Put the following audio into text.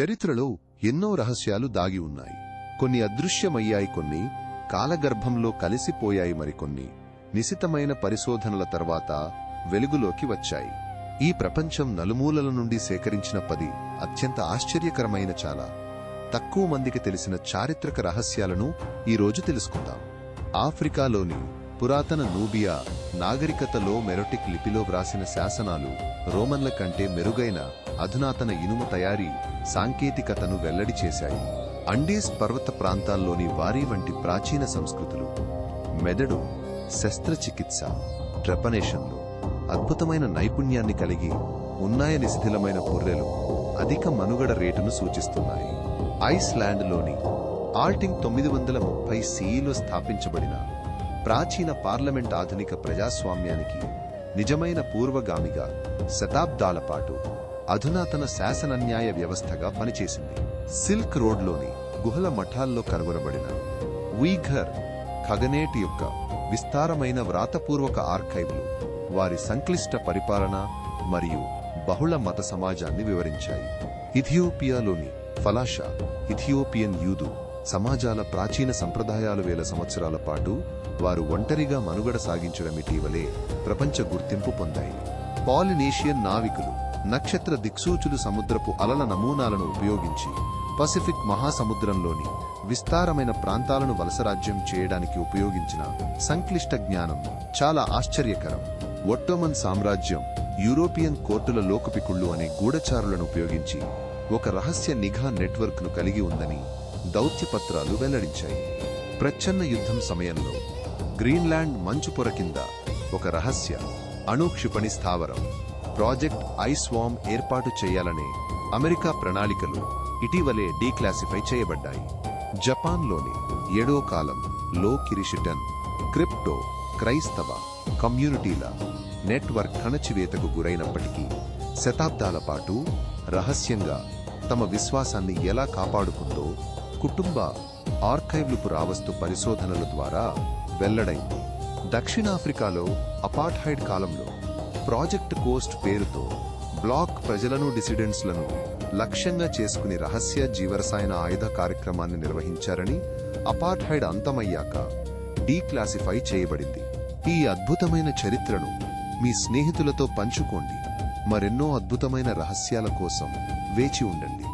చరిత్రలో ఎన్నో రహస్యాలు దాగి ఉన్నాయి. కొన్ని అదృశ్యమయ్యాయి, కొన్ని కాలగర్భంలో కలిసిపోయాయి, మరికొన్ని నిశితమైన పరిశోధనల తర్వాత వెలుగులోకి వచ్చాయి. ఈ ప్రపంచం నలుమూలల నుండి సేకరించిన 10 అత్యంత ఆశ్చర్యకరమైన, చాలా తక్కువ మందికి తెలిసిన చారిత్రక రహస్యాలను ఈరోజు తెలుసుకుందాం. ఆఫ్రికాలోని పురాతన నూబియా నాగరికతలో మెరోటిక్ లిపిలో వ్రాసిన శాసనాలు రోమన్ల కంటే మెరుగైన అధునాతన ఇనుము తయారీ సాంకేతికతను వెల్లడి చేశాయి. అండీస్ పర్వత ప్రాంతాల్లోని వారి వంటి ప్రాచీన సంస్కృతులు మెదడు శస్త్రచికిత్స ట్రెపనేషన్లో అద్భుతమైన నైపుణ్యాన్ని కలిగి ఉన్నాయని శిథిలమైన పుర్రెలు అధిక మనుగడ రేటును సూచిస్తున్నాయి. ఐస్లాండ్లోని ఆల్టింగ్ 930 CEలో స్థాపించబడిన ప్రాచీన పార్లమెంట్ ఆధునిక ప్రజాస్వామ్యానికి నిజమైన పూర్వగామిగా శతాబ్దాల పాటు అధునాతన శాసనన్యాయ వ్యవస్థగా పనిచేసింది. సిల్క్ రోడ్లోని గుహల మఠాల్లో కనుగొనబడిన ఉయిఘర్ ఖగనేట్ యొక్క విస్తారమైన వ్రాతపూర్వక ఆర్కైవ్లు వారి సంక్లిష్ట పరిపాలన మరియు బహుళ మత సమాజాన్ని వివరించాయి. ఇథియోపియాలోని ఫలాషా ఇథియోపియన్ యూదు సమాజాల ప్రాచీన సంప్రదాయాలు వేల సంవత్సరాల పాటు వారు ఒంటరిగా మనుగడ సాగించడం ఇటీవలే ప్రపంచ గుర్తింపు పొందాయి. పాలినేషియన్ నావికులు నక్షత్ర దిక్సూచులు సముద్రపు అలల నమూనాలను ఉపయోగించి పసిఫిక్ మహాసముద్రంలోని విస్తారమైన ప్రాంతాలను వలసరాజ్యం చేయడానికి ఉపయోగించిన సంక్లిష్ట జ్ఞానం చాలా ఆశ్చర్యకరం. ఒట్టోమన్ సామ్రాజ్యం యూరోపియన్ కోర్టుల లోకపికుళ్ళు అనే గూఢచారులను ఉపయోగించి ఒక రహస్య నిఘా నెట్వర్క్ను కలిగి ఉందని దౌత్యపత్రాలు వెల్లడించాయి. ప్రచ్ఛన్న యుద్ధం సమయంలో గ్రీన్లాండ్ మంచు పొర కింద ఒక రహస్య అణు క్షిపణి స్థావరం ప్రాజెక్ట్ ఐస్వామ్ ఏర్పాటు చేయాలనే అమెరికా ప్రణాళికలు ఇటీవలే డీక్లాసిఫై చేయబడ్డాయి. జపాన్లోని ఎడో కాలం లో కిరిషిటన్ క్రిప్టో క్రైస్తవ కమ్యూనిటీల నెట్వర్క్ కణచివేతకు గురైనప్పటికీ శతాబ్దాల పాటు రహస్యంగా తమ విశ్వాసాన్ని ఎలా కాపాడుకుందో కుటుంబ ఆర్కైవ్లు పురావస్తు పరిశోధనల ద్వారా వెల్లడైంది. దక్షిణాఫ్రికాలో అపార్ట్హైడ్ కాలంలో ప్రాజెక్ట్ కోస్ట్ పేరుతో బ్లాక్ ప్రజలను డిసిడెంట్స్లను లక్ష్యంగా చేసుకుని రహస్య జీవరసాయన ఆయుధ కార్యక్రమాన్ని నిర్వహించారని అపార్ట్హైడ్ అంతమయ్యాక డీక్లాసిఫై చేయబడింది. ఈ అద్భుతమైన చరిత్రను మీ స్నేహితులతో పంచుకోండి. మరెన్నో అద్భుతమైన రహస్యాల కోసం వేచి ఉండండి.